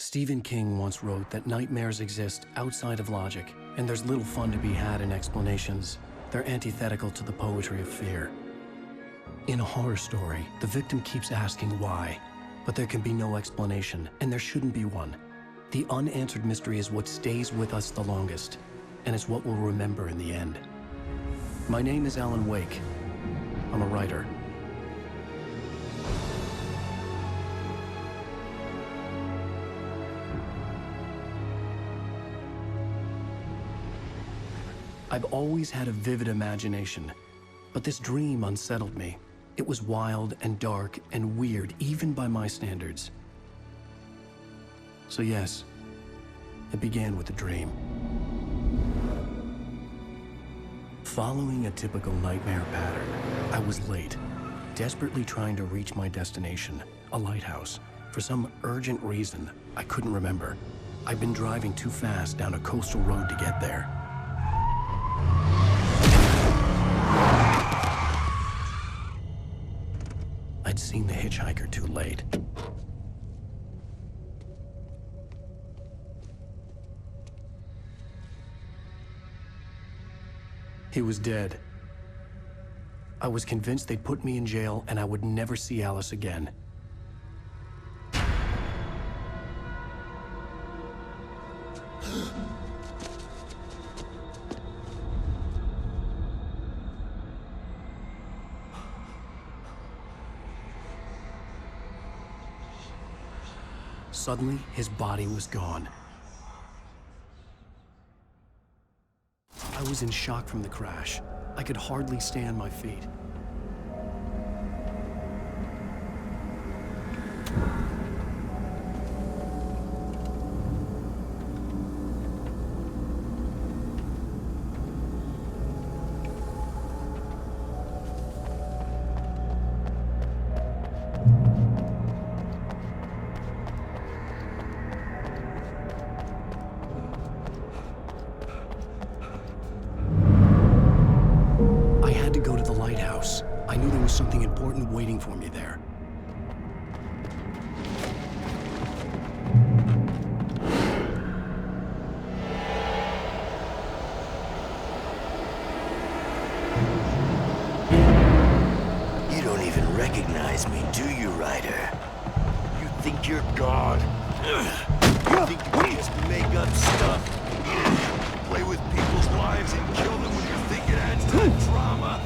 Stephen King once wrote that nightmares exist outside of logic, and there's little fun to be had in explanations. They're antithetical to the poetry of fear. In a horror story, the victim keeps asking why, but there can be no explanation, and there shouldn't be one. The unanswered mystery is what stays with us the longest, and it's what we'll remember in the end. My name is Alan Wake. I'm a writer. I've always had a vivid imagination, but this dream unsettled me. It was wild and dark and weird, even by my standards. So yes, it began with a dream. Following a typical nightmare pattern, I was late, desperately trying to reach my destination, a lighthouse. For some urgent reason, I couldn't remember. I'd been driving too fast down a coastal road to get there. I'd seen the hitchhiker too late. He was dead. I was convinced they'd put me in jail and I would never see Alice again. Suddenly, his body was gone. I was in shock from the crash. I could hardly stay on my feet. I knew there was something important waiting for me there. You don't even recognize me, do you, Ryder? You think you're God? You think you can just make up stuff? Play with people's lives and kill them when you think it adds to the drama?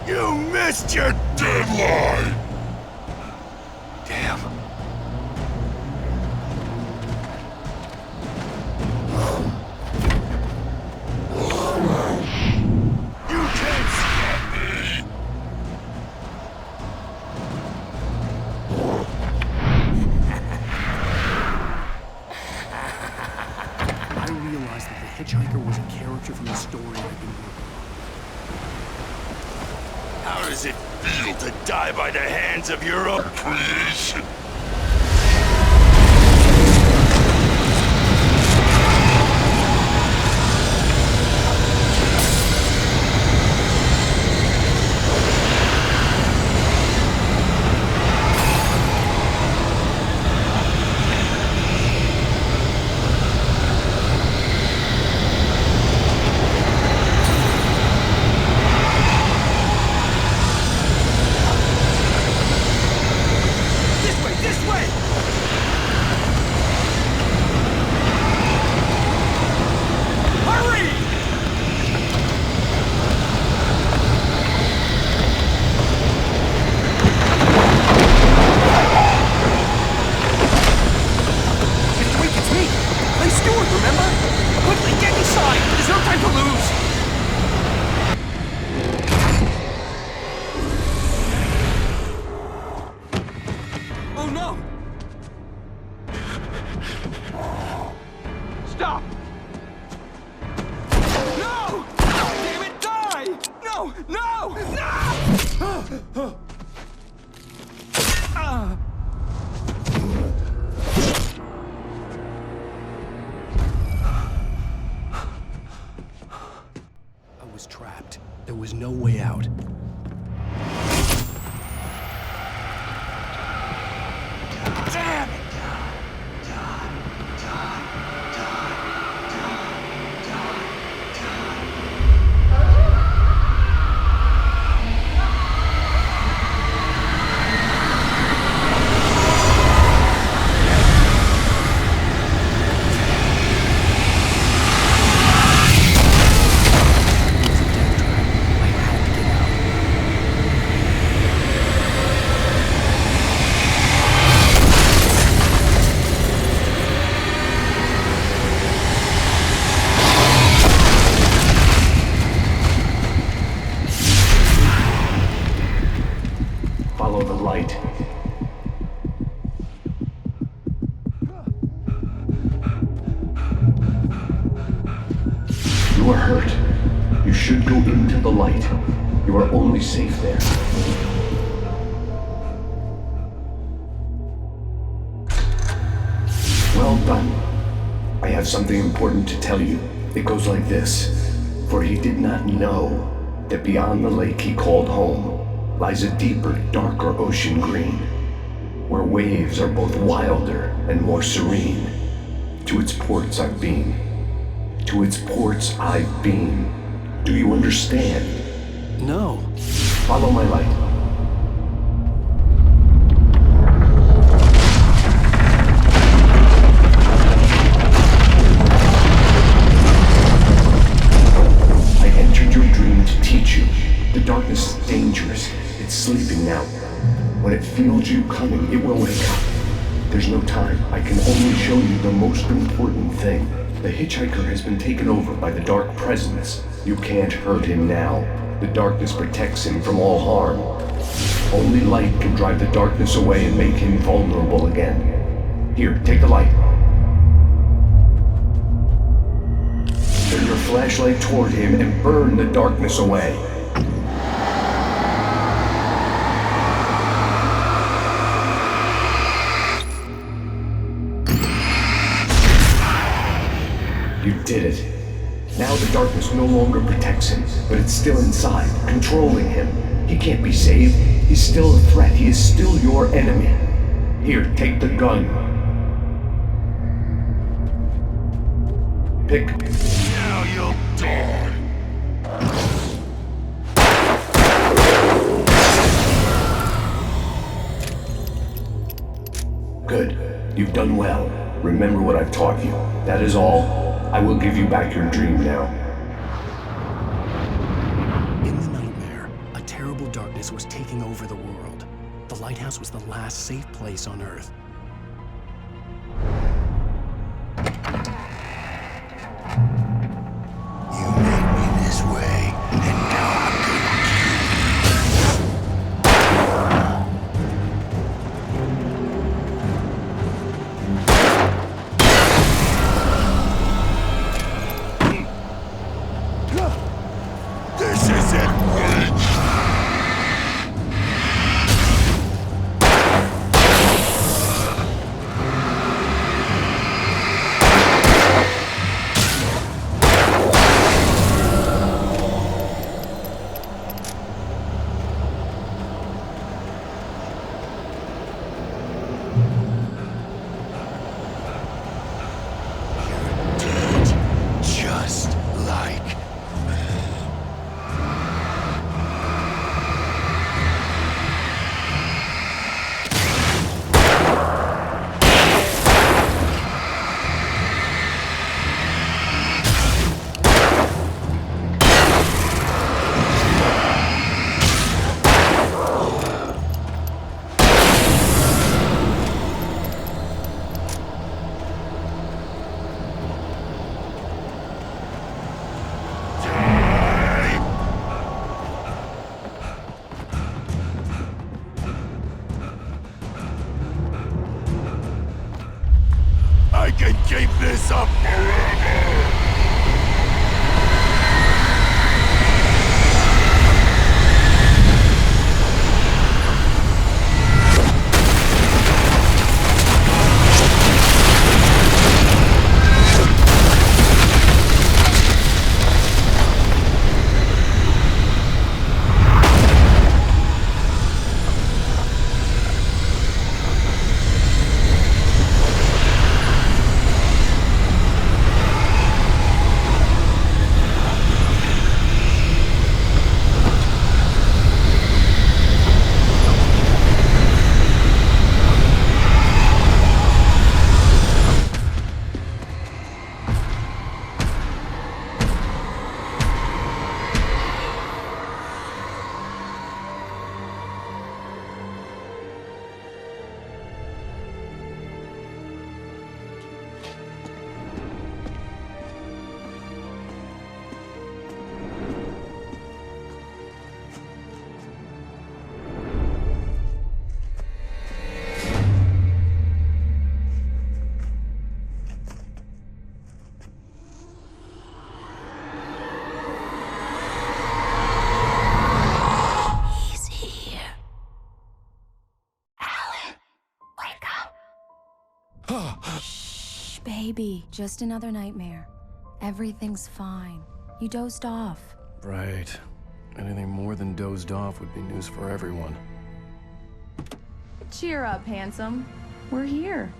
You missed your deadline! Damn. You can't stop me! I realized that the hitchhiker was a character from the story I'd been reading. How does it feel to die by the hands of your own creation? Oh no! Stop! No! Damn it, die! No! No! No! I was trapped. There was no way out. should go into the light. You are only safe there. Well done. I have something important to tell you. It goes like this. For he did not know that beyond the lake he called home lies a deeper, darker ocean green, where waves are both wilder and more serene. To its ports I've been. To its ports I've been. Do you understand? No. Follow my light. I entered your dream to teach you. The darkness is dangerous. It's sleeping now. When it feels you coming, it will wake up. There's no time. I can only show you the most important thing. The hitchhiker has been taken over by the dark presence. You can't hurt him now. The darkness protects him from all harm. Only light can drive the darkness away and make him vulnerable again. Here, take the light. Turn your flashlight toward him and burn the darkness away. You did it. Now the darkness no longer protects him, but it's still inside, controlling him. He can't be saved. He's still a threat. He is still your enemy. Here, take the gun. Pick. Now you'll die. Good. You've done well. Remember what I've taught you. That is all. I will give you back your dream now. In the nightmare, a terrible darkness was taking over the world. The lighthouse was the last safe place on Earth. You made me this way, and now I'm gonna kill you. This isn't it! Baby, just another nightmare. Everything's fine. You dozed off. Right. Anything more than dozed off would be news for everyone. Cheer up, handsome. We're here.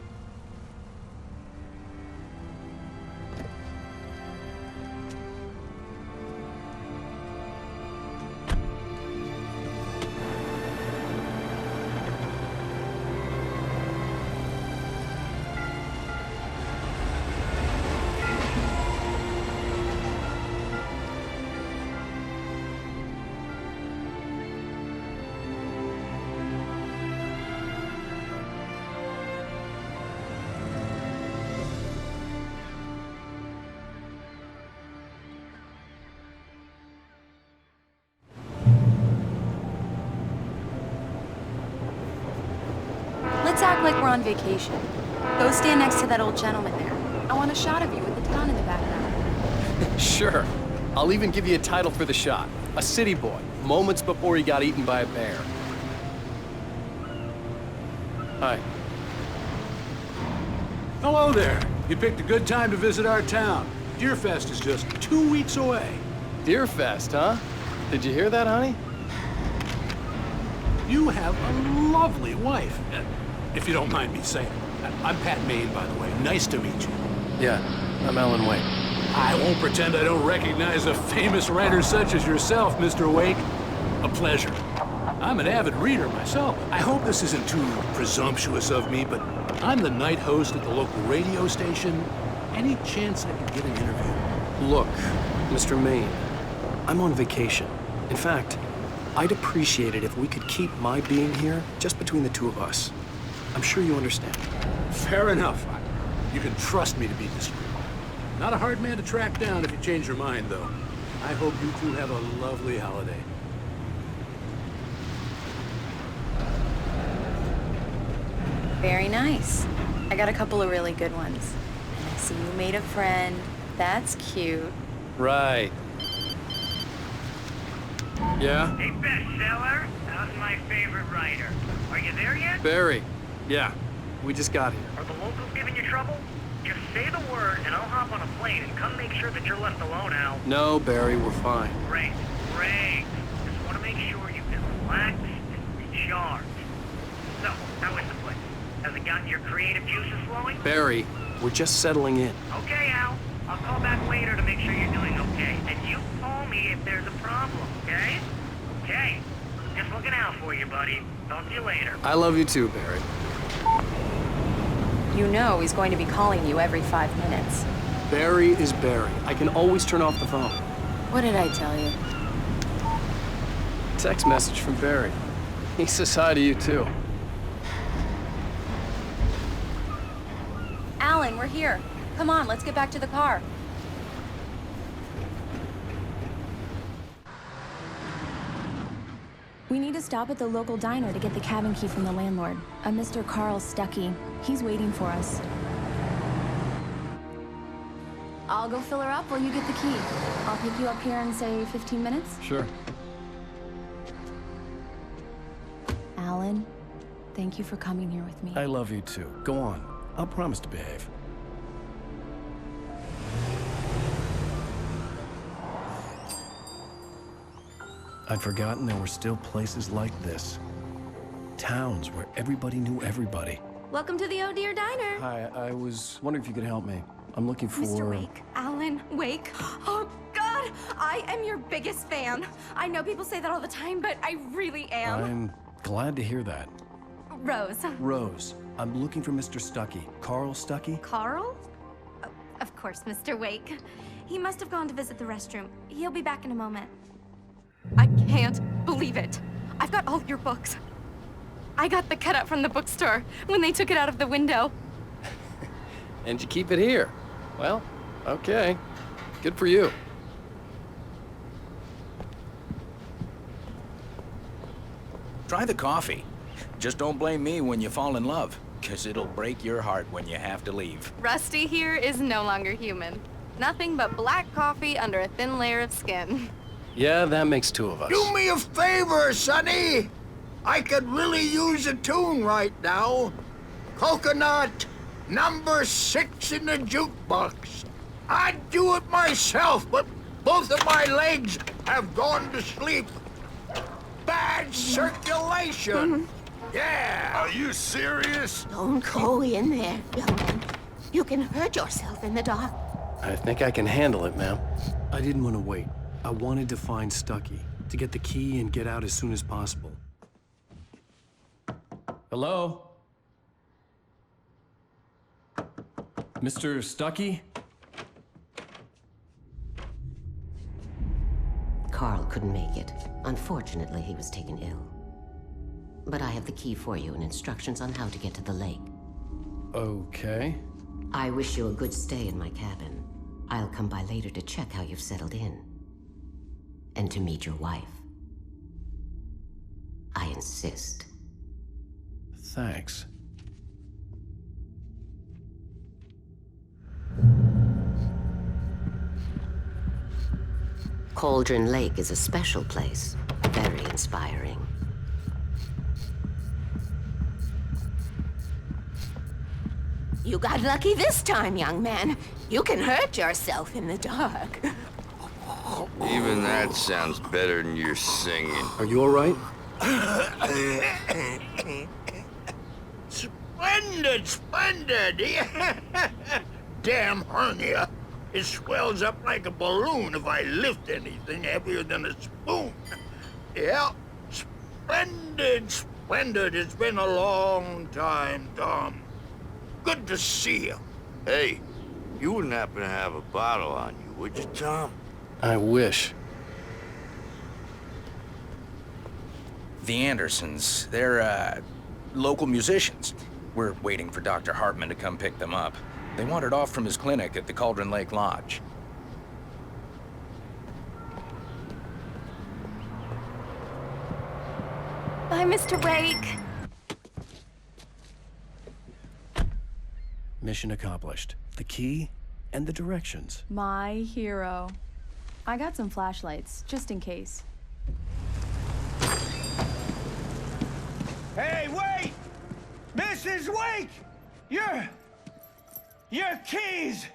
Let's act like we're on vacation. Go stand next to that old gentleman there. I want a shot of you with the town in the background. Sure. I'll even give you a title for the shot. A city boy, moments before he got eaten by a bear. Hi. Hello there. You picked a good time to visit our town. Deerfest is just 2 weeks away. Deerfest, huh? Did you hear that, honey? You have a lovely wife. If you don't mind me saying. I'm Pat Maine, by the way. Nice to meet you. Yeah, I'm Alan Wake. I won't pretend I don't recognize a famous writer such as yourself, Mr. Wake. A pleasure. I'm an avid reader myself. I hope this isn't too presumptuous of me, but I'm the night host at the local radio station. Any chance I could get an interview? Look, Mr. Maine, I'm on vacation. In fact, I'd appreciate it if we could keep my being here just between the two of us. I'm sure you understand. Fair enough. You can trust me to be discreet. Not a hard man to track down if you change your mind, though. I hope you two have a lovely holiday. Very nice. I got a couple of really good ones. And I see you made a friend. That's cute. Right. Yeah? Hey, bestseller, how's my favorite writer? Are you there yet? Barry. Yeah, we just got here. Are the locals giving you trouble? Just say the word and I'll hop on a plane and come make sure that you're left alone, Al. No, Barry, we're fine. Great, great. Just want to make sure you can relax and recharge. So, how is the place? Has it gotten your creative juices flowing? Barry, we're just settling in. Okay, Al. I'll call back later to make sure you're doing okay. And you call me if there's a problem, okay? Okay. Just looking out for you, buddy. Talk to you later. I love you too, Barry. You know he's going to be calling you every 5 minutes. Barry is Barry. I can always turn off the phone. What did I tell you? Text message from Barry. He says hi to you too. Alan, we're here. Come on, let's get back to the car. We need to stop at the local diner to get the cabin key from the landlord, a Mr. Carl Stuckey. He's waiting for us. I'll go fill her up while you get the key. I'll pick you up here in, say, 15 minutes? Sure. Alan, thank you for coming here with me. I love you too. Go on. I'll promise to behave. I'd forgotten there were still places like this. Towns where everybody knew everybody. Welcome to the Oh Dear Diner. Hi, I was wondering if you could help me. I'm looking for... Mr. Wake. Alan Wake. Oh, God! I am your biggest fan. I know people say that all the time, but I really am. I'm glad to hear that. Rose. Rose, I'm looking for Mr. Stuckey. Carl Stuckey? Carl? Oh, of course, Mr. Wake. He must have gone to visit the restroom. He'll be back in a moment. I can't believe it. I've got all your books. I got the cutout from the bookstore when they took it out of the window. And you keep it here. Well, okay. Good for you. Try the coffee. Just don't blame me when you fall in love, 'cause it'll break your heart when you have to leave. Rusty here is no longer human. Nothing but black coffee under a thin layer of skin. Yeah, that makes two of us. Do me a favor, Sonny. I could really use a tune right now. Coconut, Number 6 in the jukebox. I'd do it myself, but both of my legs have gone to sleep. Bad circulation. Yeah. Are you serious? Don't go in there, young man. You can hurt yourself in the dark. I think I can handle it, ma'am. I didn't want to wait. I wanted to find Stucky, to get the key and get out as soon as possible. Hello? Mr. Stucky? Carl couldn't make it. Unfortunately, he was taken ill. But I have the key for you and instructions on how to get to the lake. Okay. I wish you a good stay in my cabin. I'll come by later to check how you've settled in. And to meet your wife. I insist. Thanks. Cauldron Lake is a special place. Very inspiring. You got lucky this time, young man. You can hurt yourself in the dark. Even that sounds better than your singing. Are you all right? Splendid, splendid. Damn hernia. It swells up like a balloon if I lift anything heavier than a spoon. Yeah, splendid, splendid. It's been a long time, Tom. Good to see you. Hey, you wouldn't happen to have a bottle on you, would you, Tom? I wish. The Andersons, they're, local musicians. We're waiting for Dr. Hartman to come pick them up. They wandered off from his clinic at the Cauldron Lake Lodge. Bye, Mr. Wake. Mission accomplished. The key and the directions. My hero. I got some flashlights, just in case. Hey, wait! Mrs. Wake! Your keys!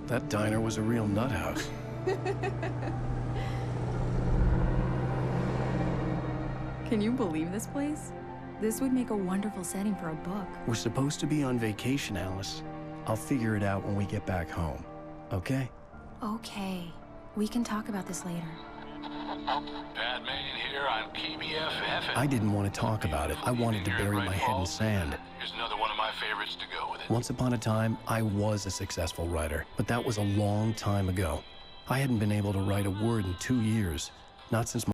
That diner was a real nut house. Can you believe this place? This would make a wonderful setting for a book. We're supposed to be on vacation, Alice. I'll figure it out when we get back home. Okay? Okay. We can talk about this later. Pat Mannion here on PBFF. I didn't want to talk about it. I wanted to bury my head in sand. Here's another one of my favorites to go with it. Once upon a time, I was a successful writer, but that was a long time ago. I hadn't been able to write a word in 2 years. Not since my...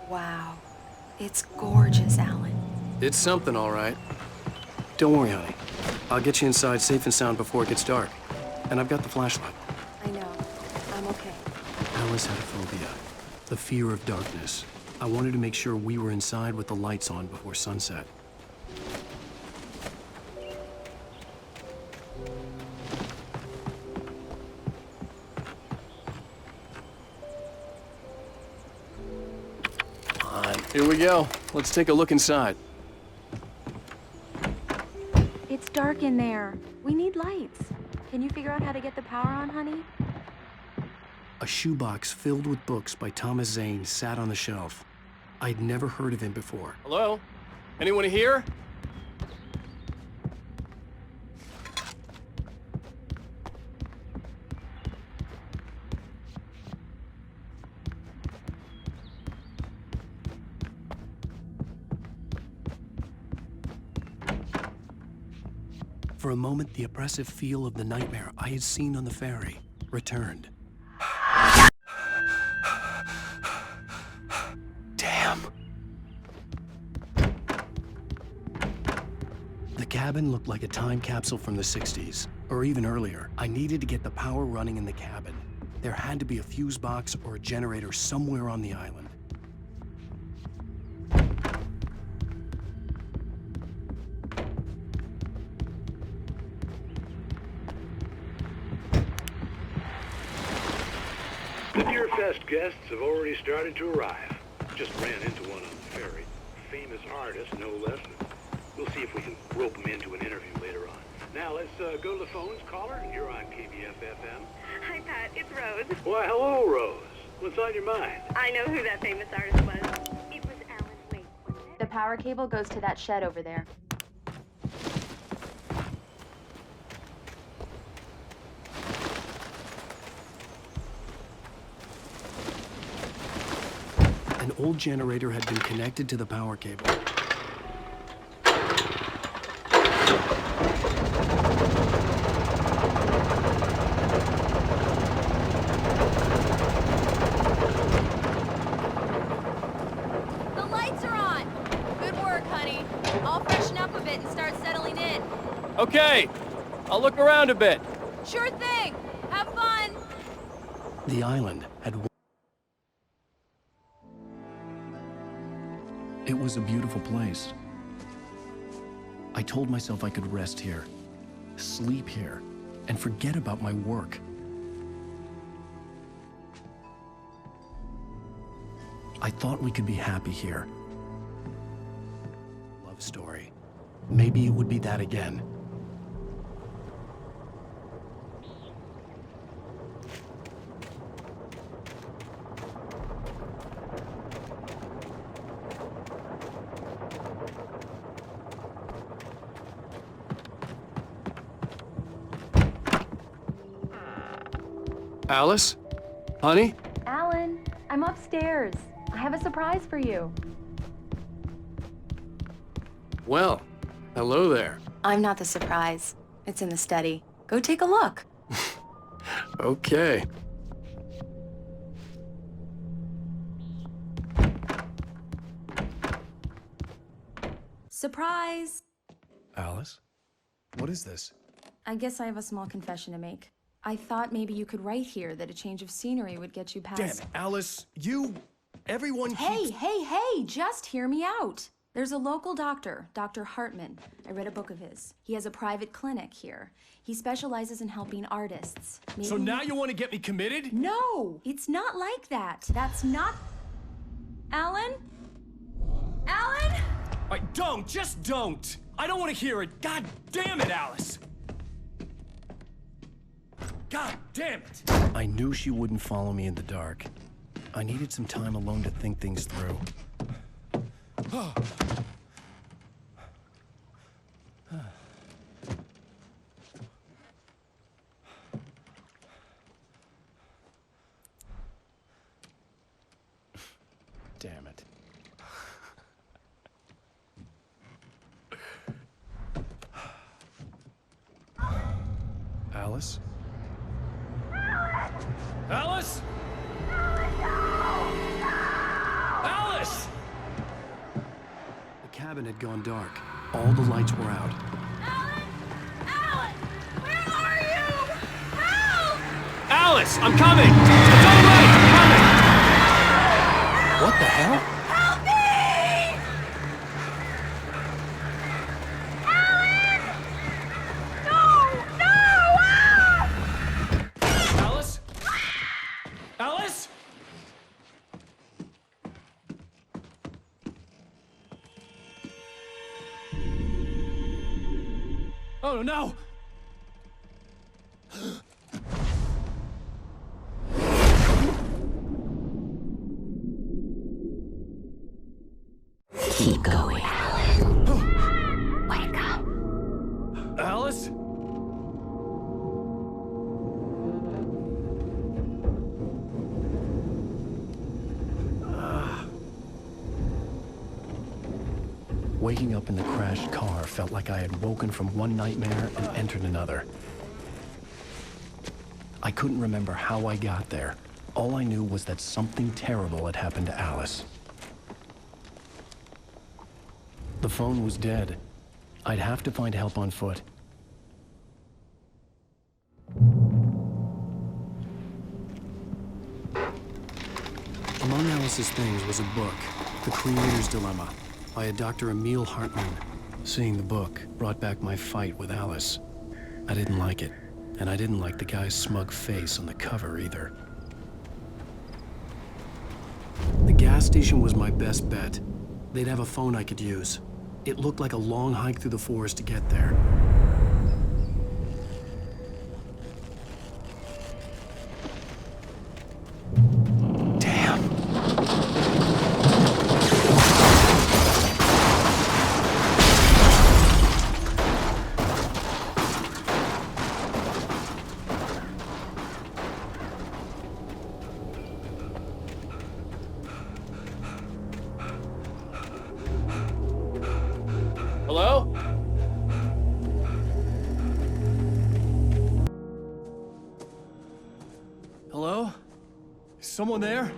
Wow. It's gorgeous, Alan. It's something, all right. Don't worry, honey. I'll get you inside safe and sound before it gets dark. And I've got the flashlight. I know. I'm okay. Alice had a phobia. The fear of darkness. I wanted to make sure we were inside with the lights on before sunset. Here we go. Let's take a look inside. It's dark in there. We need lights. Can you figure out how to get the power on, honey? A shoebox filled with books by Thomas Zane sat on the shelf. I'd never heard of him before. Hello? Anyone here? For a moment, the oppressive feel of the nightmare I had seen on the ferry returned. cabin looked like a time capsule from the 60s, or even earlier. I needed to get the power running in the cabin. There had to be a fuse box or a generator somewhere on the island. The Deerfest guests have already started to arrive. Just ran into one on the ferry. Famous artist, no less. We'll see if we can rope him into an interview later on. Now let's go to the phones. Caller, you're on KBF-FM. Hi, Pat. It's Rose. Why, hello, Rose. What's on your mind? I know who that famous artist was. It was Alan Wake, wasn't it? The power cable goes to that shed over there. An old generator had been connected to the power cable. The lights are on! Good work, honey. I'll freshen up a bit and start settling in. Okay, I'll look around a bit. Sure thing! Have fun! The island had... It was a beautiful place. I told myself I could rest here, sleep here, and forget about my work. I thought we could be happy here. Love story. Maybe it would be that again. Alice? Honey? Alan, I'm upstairs. I have a surprise for you. Well, hello there. I'm not the surprise. It's in the study. Go take a look. Okay. Surprise! Alice? What is this? I guess I have a small confession to make. I thought maybe you could write here that a change of scenery would get you past... Damn it, Alice, everyone keeps... Hey, just hear me out. There's a local doctor, Dr. Hartman. I read a book of his. He has a private clinic here. He specializes in helping artists. So now you want to get me committed? No, it's not like that. That's not... Alan? Alan? Just don't! I don't want to hear it. God damn it, Alice! God damn it! I knew she wouldn't follow me in the dark. I needed some time alone to think things through. Damn it. Alice? Alice? Alice! The cabin had gone dark. All the lights were out. Alan! Where are you? Help! Alice, I'm coming! It's all right, I'm coming! What the hell? Help me! Alan! No! Ah! Alice? Alice? Oh no! Keep going, Alan. Wake up. Alice? Waking up in the crashed car felt like I had woken from one nightmare and entered another. I couldn't remember how I got there. All I knew was that something terrible had happened to Alice. The phone was dead. I'd have to find help on foot. Among Alice's things was a book, The Creator's Dilemma, by a Dr. Emil Hartman. Seeing the book brought back my fight with Alice. I didn't like it, and I didn't like the guy's smug face on the cover either. The gas station was my best bet. They'd have a phone I could use. It looked like a long hike through the forest to get there. Hello? Hello? Is someone there?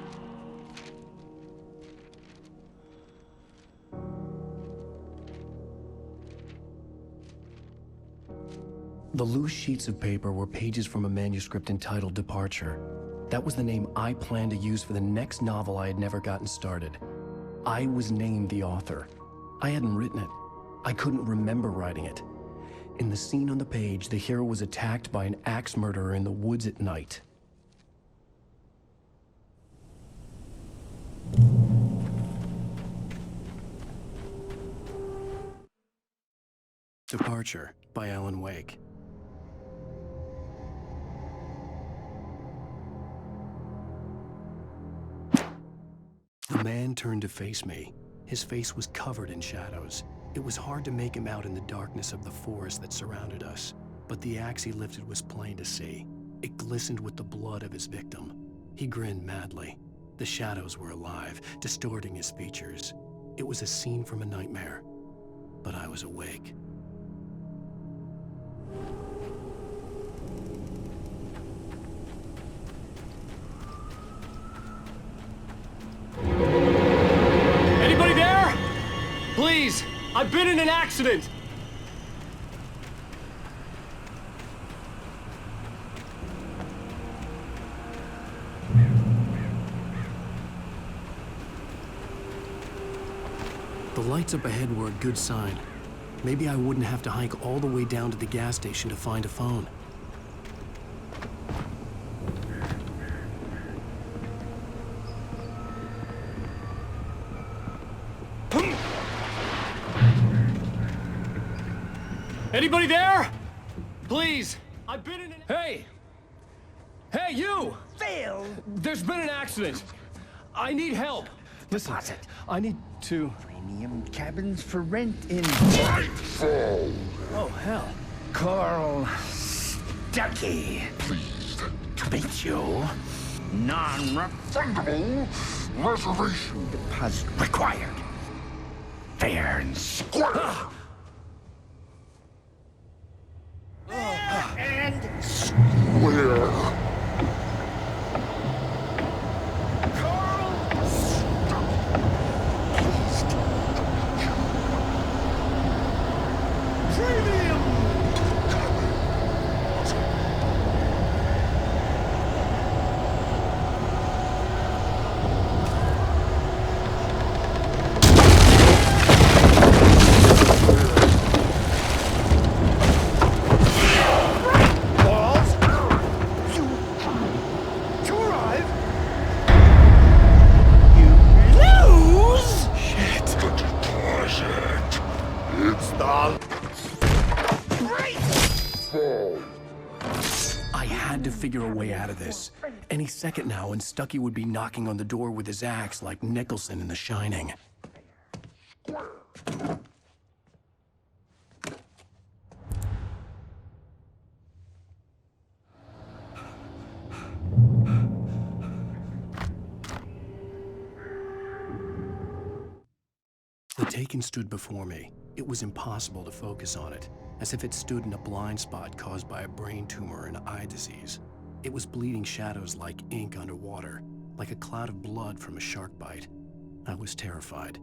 The loose sheets of paper were pages from a manuscript entitled Departure. That was the name I planned to use for the next novel I had never gotten started. I was named the author. I hadn't written it. I couldn't remember writing it. In the scene on the page, the hero was attacked by an axe murderer in the woods at night. Departure by Alan Wake. The man turned to face me. His face was covered in shadows. It was hard to make him out in the darkness of the forest that surrounded us, but the axe he lifted was plain to see. It glistened with the blood of his victim. He grinned madly. The shadows were alive, distorting his features. It was a scene from a nightmare, but I was awake. Anybody there? Please, I've been in an accident. The lights up ahead were a good sign. Maybe I wouldn't have to hike all the way down to the gas station to find a phone. Anybody there? Please, I've been in an... Hey! Hey, you! Phil! There's been an accident. I need help. Listen, I need to... Premium cabins for rent in... Oh, hell. Carl Stuckey. Pleased to meet you. Non-refundable reservation deposit required. Fair and square. And square. I had to figure a way out of this. Any second now, and Stuckey would be knocking on the door with his axe like Nicholson in The Shining. The Taken stood before me. It was impossible to focus on it, as if it stood in a blind spot caused by a brain tumor and eye disease. It was bleeding shadows like ink underwater, like a cloud of blood from a shark bite. I was terrified.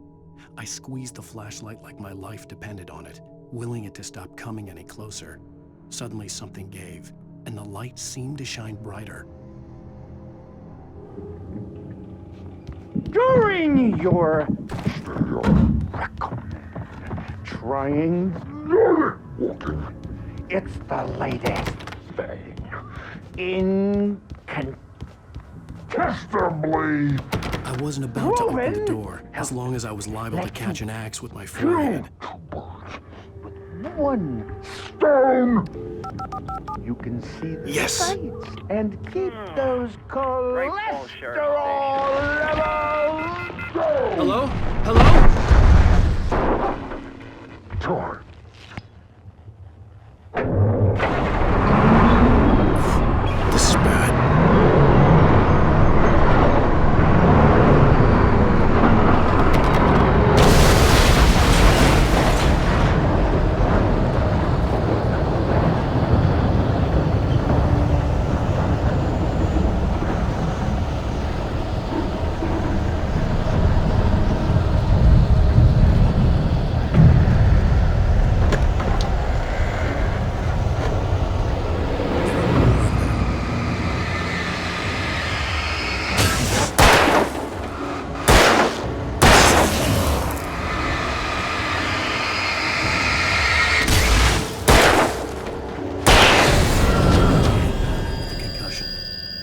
I squeezed the flashlight like my life depended on it. willing it to stop coming any closer. Suddenly something gave, and the light seemed to shine brighter. During your triangulating, it's the latest thing. Incontestably. I wasn't about to open the door, as long as I was liable to catch an axe with my forehead. One stone. You can see the Yes. sights and keep those cholesterol levels down. Hello? Hello? Torn. This is bad.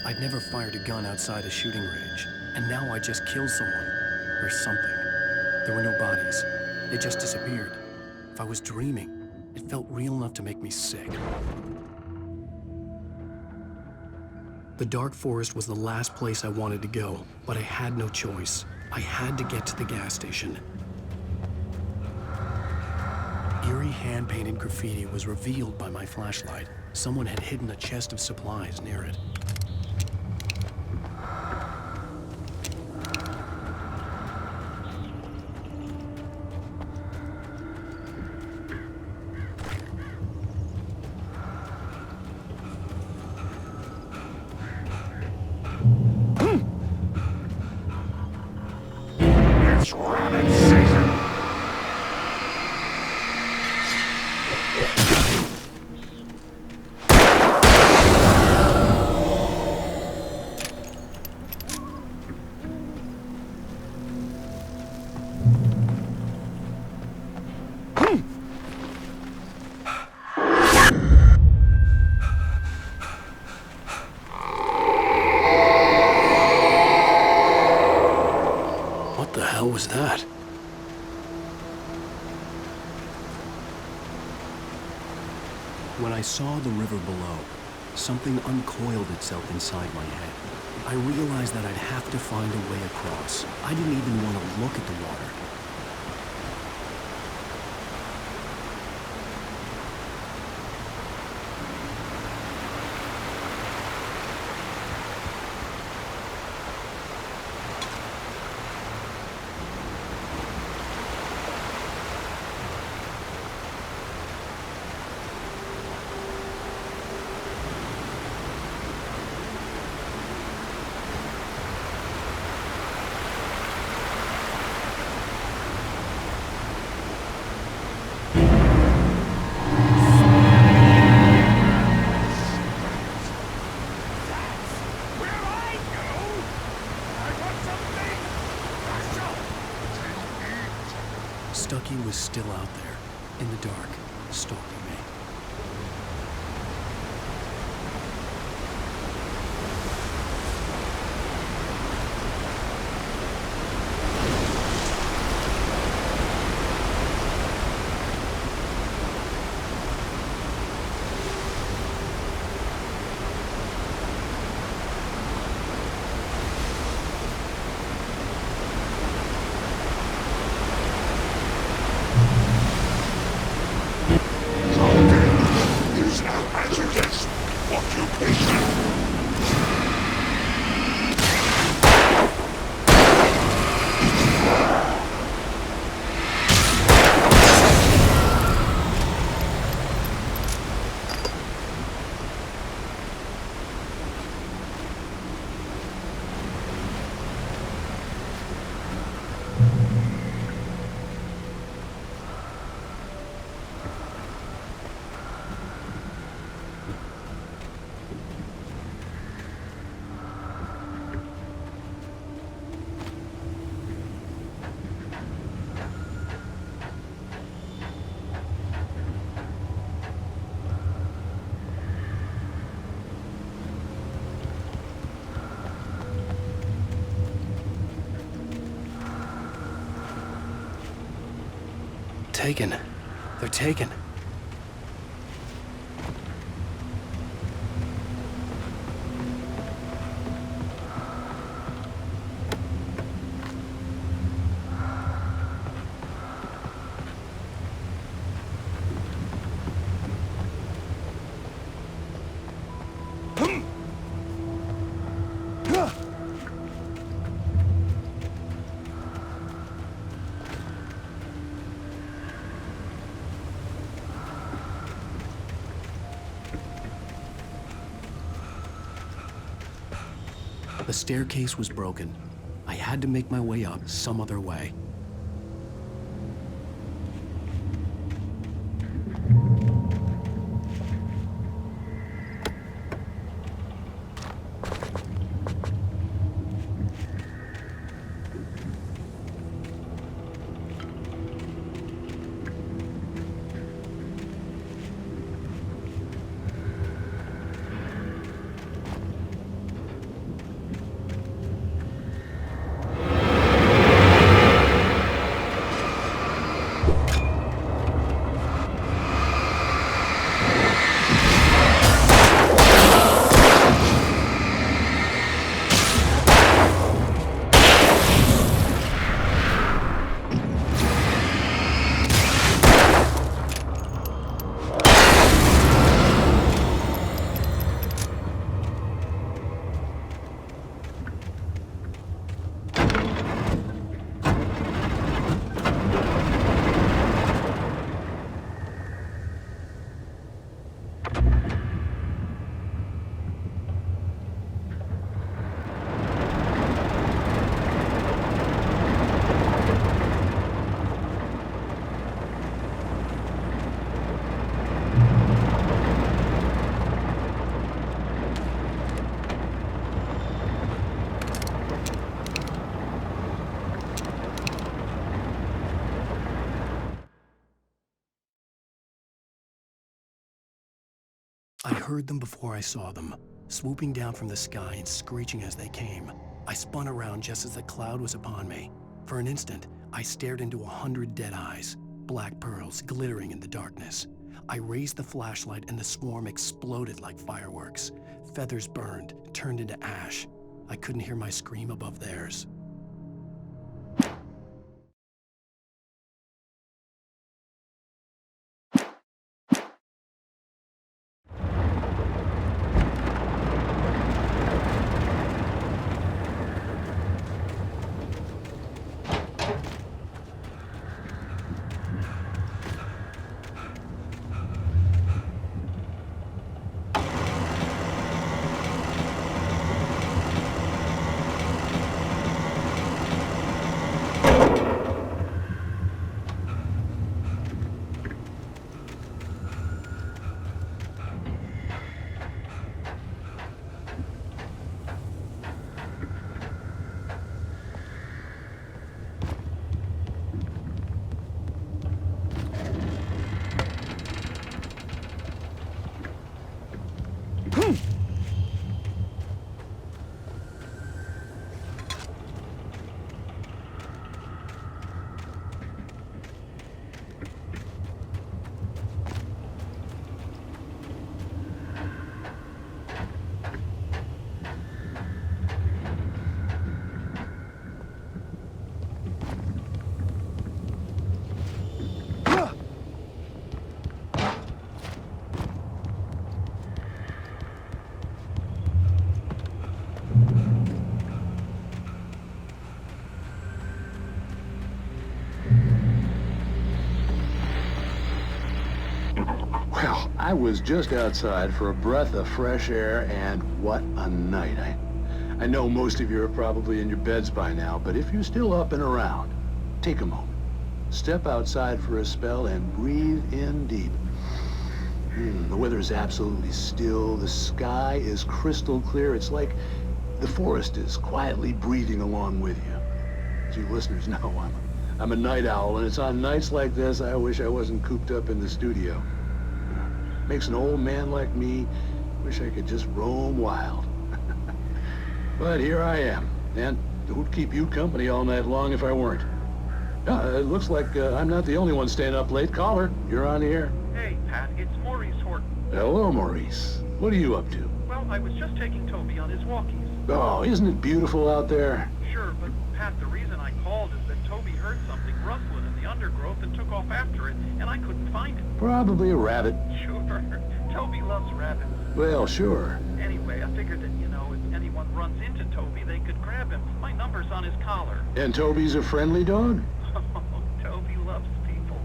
I'd never fired a gun outside a shooting range, and now I just killed someone. Or something. There were no bodies. They just disappeared. If I was dreaming, it felt real enough to make me sick. The dark forest was the last place I wanted to go, but I had no choice. I had to get to the gas station. Eerie hand-painted graffiti was revealed by my flashlight. Someone had hidden a chest of supplies near it. It's rabbit season. What the hell was that? When I saw the river below, something uncoiled itself inside my head. I realized that I'd have to find a way across. I didn't even want to look at the water. Stucky was still out there, in the dark, stalking me. So taken. They're taken. The staircase was broken. I had to make my way up some other way. I heard them before I saw them, swooping down from the sky and screeching as they came. I spun around just as the cloud was upon me. For an instant, I stared into 100 dead eyes, black pearls glittering in the darkness. I raised the flashlight and the swarm exploded like fireworks. Feathers burned, turned into ash. I couldn't hear my scream above theirs. Well, I was just outside for a breath of fresh air, and what a night. I know most of you are probably in your beds by now, but if you're still up and around, take a moment. Step outside for a spell and breathe in deep. The weather is absolutely still. The sky is crystal clear. It's like the forest is quietly breathing along with you. As you listeners know, I'm a night owl, and it's on nights like this I wish I wasn't cooped up in the studio. Makes an old man like me wish I could just roam wild. But here I am, and it would keep you company all night long if I weren't. It looks like I'm not the only one staying up late. Caller, you're on the air. Hey, Pat, it's Maurice Horton. Hello, Maurice. What are you up to? Well, I was just taking Toby on his walkies. Oh, isn't it beautiful out there? Sure, but Pat, the reason I called is that Toby heard something rustling in the undergrowth and took off after it, and I couldn't find it. Probably a rabbit. Sure. Toby loves rabbits. Well, sure. Anyway, I figured that, if anyone runs into Toby, they could grab him. My number's on his collar. And Toby's a friendly dog? Toby loves people.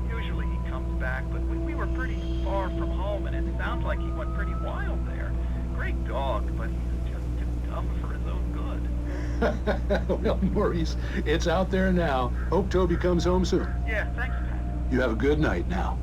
Usually he comes back, but we were pretty far from home, and it sounds like he went pretty wild there. Great dog, but he's just too dumb for his own good. Well, Maurice, it's out there now. Hope Toby comes home soon. Yeah, thanks, Pat. You have a good night now.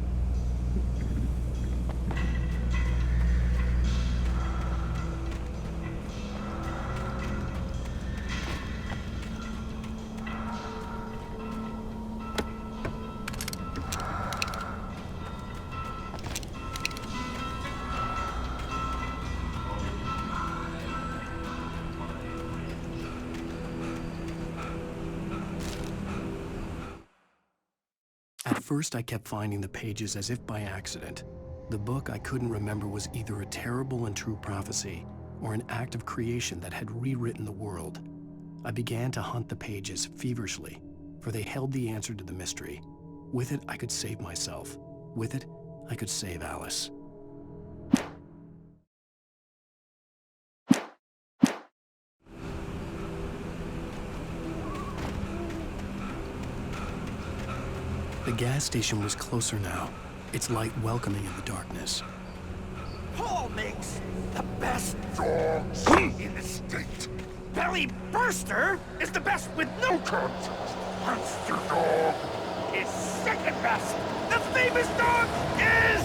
At first, I kept finding the pages as if by accident. The book I couldn't remember was either a terrible and true prophecy or an act of creation that had rewritten the world. I began to hunt the pages feverishly, for they held the answer to the mystery. With it, I could save myself. With it, I could save Alice. The gas station was closer now, its light welcoming in the darkness. Paul makes the best dogs in the state. Belly Burster is the best with no contest. Monster Dog is second best. The famous dog is...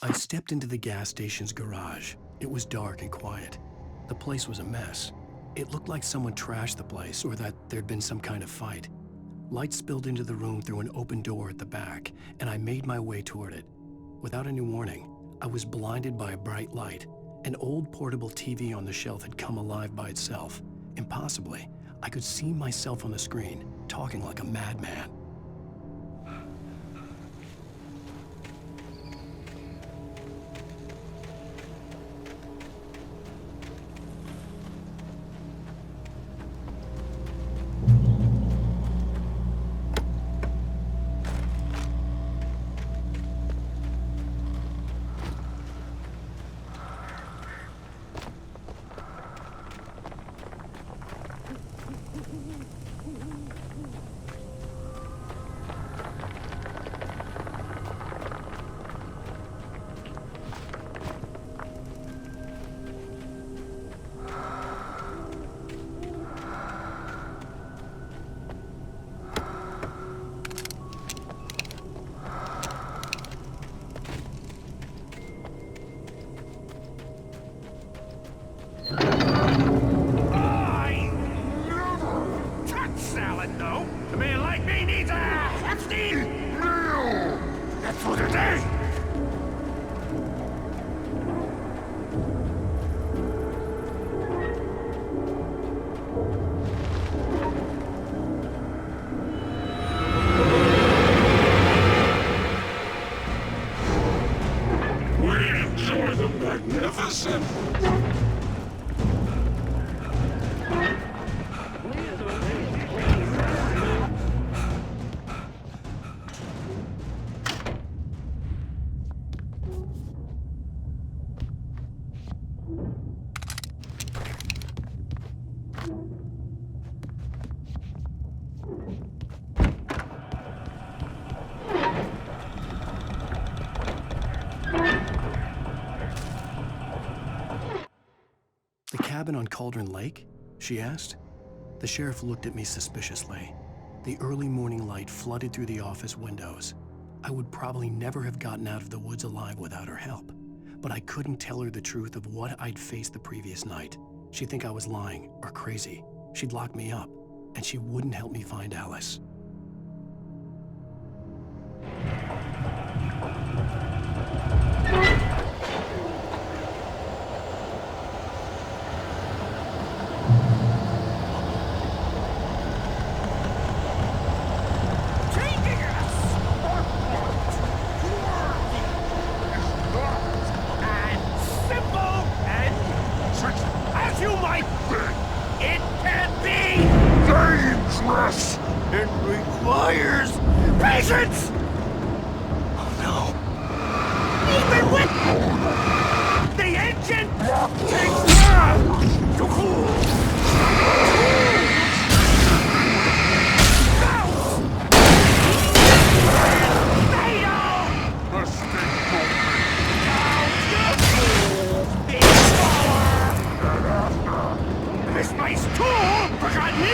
I stepped into the gas station's garage. It was dark and quiet. The place was a mess. It looked like someone trashed the place or that there'd been some kind of fight. Light spilled into the room through an open door at the back, and I made my way toward it. Without any warning, I was blinded by a bright light. An old portable TV on the shelf had come alive by itself. Impossibly, I could see myself on the screen, talking like a madman. The cabin on Cauldron Lake? She asked. The sheriff looked at me suspiciously. The early morning light flooded through the office windows. I would probably never have gotten out of the woods alive without her help, but I couldn't tell her the truth of what I'd faced the previous night. She'd think I was lying or crazy. She'd lock me up, and she wouldn't help me find Alice. It requires patience! Oh no. Even with the engine takes time to cool! This place too forgot me!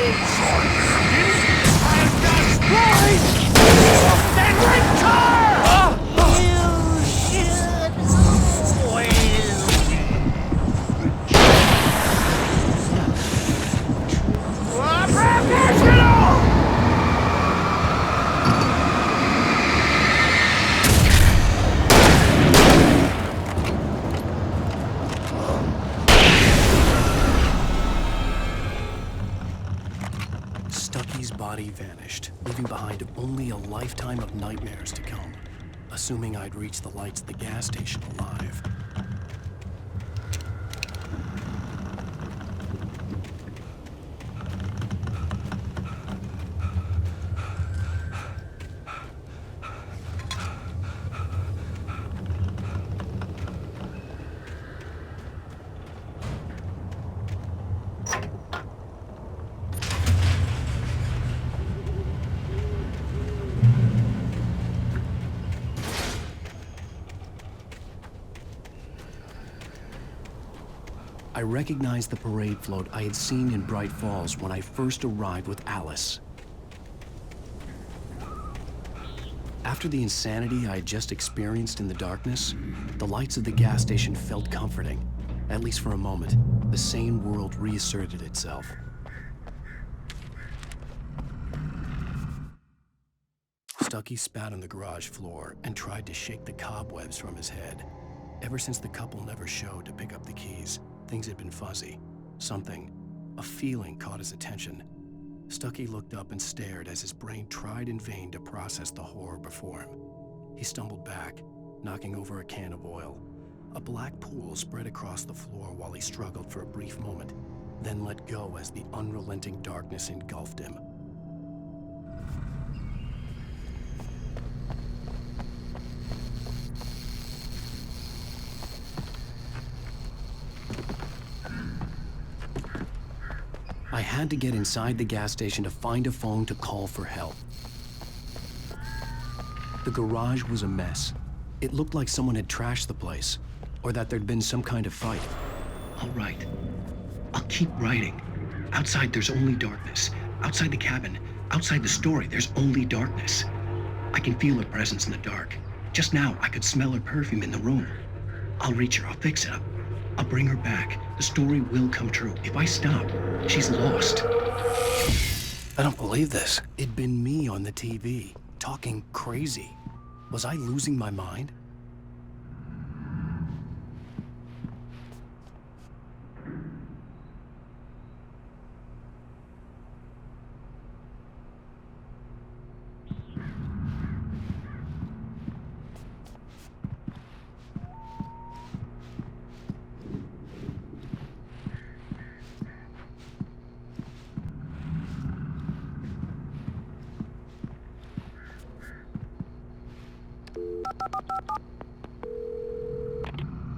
Stucky's body vanished, leaving behind only a lifetime of nightmares to come, assuming I'd reach the lights at the gas station alive. I recognized the parade float I had seen in Bright Falls when I first arrived with Alice. After the insanity I had just experienced in the darkness, the lights of the gas station felt comforting. At least for a moment, the sane world reasserted itself. Stucky spat on the garage floor and tried to shake the cobwebs from his head. Ever since the couple never showed to pick up the keys, things had been fuzzy. Something, a feeling caught his attention. Stucky looked up and stared as his brain tried in vain to process the horror before him. He stumbled back, knocking over a can of oil. A black pool spread across the floor while he struggled for a brief moment, then let go as the unrelenting darkness engulfed him. I had to get inside the gas station to find a phone to call for help. The garage was a mess. It looked like someone had trashed the place, or that there'd been some kind of fight. I'll write. I'll keep writing. Outside, there's only darkness. Outside the cabin, outside the story, there's only darkness. I can feel her presence in the dark. Just now, I could smell her perfume in the room. I'll reach her, I'll fix it up. I'll bring her back. The story will come true. If I stop, she's lost. I don't believe this. It'd been me on the TV, talking crazy. Was I losing my mind?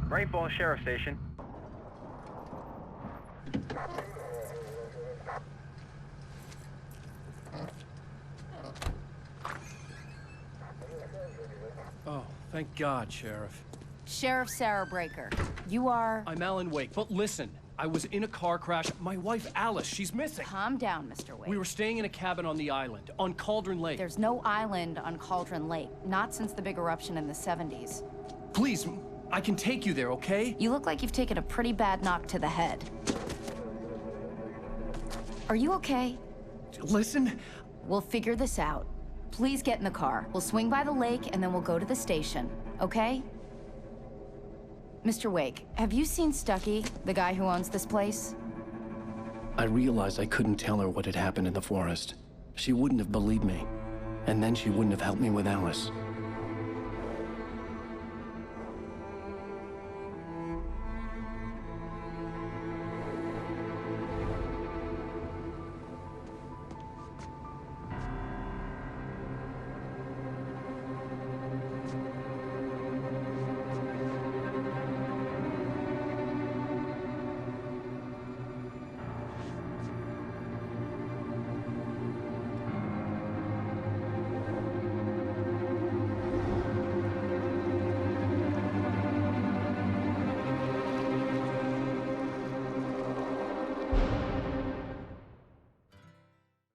Bright Falls Sheriff Station. Oh, thank God, Sheriff. Sheriff Sarah Breaker. You are... I'm Alan Wake, but listen. I was in a car crash. My wife, Alice, she's missing. Calm down, Mr. Wade. We were staying in a cabin on the island, on Cauldron Lake. There's no island on Cauldron Lake, not since the big eruption in the 70s. Please, I can take you there, okay? You look like you've taken a pretty bad knock to the head. Are you okay? Listen. We'll figure this out. Please get in the car. We'll swing by the lake and then we'll go to the station, okay? Mr. Wake, have you seen Stucky, the guy who owns this place? I realized I couldn't tell her what had happened in the forest. She wouldn't have believed me. And then she wouldn't have helped me with Alice.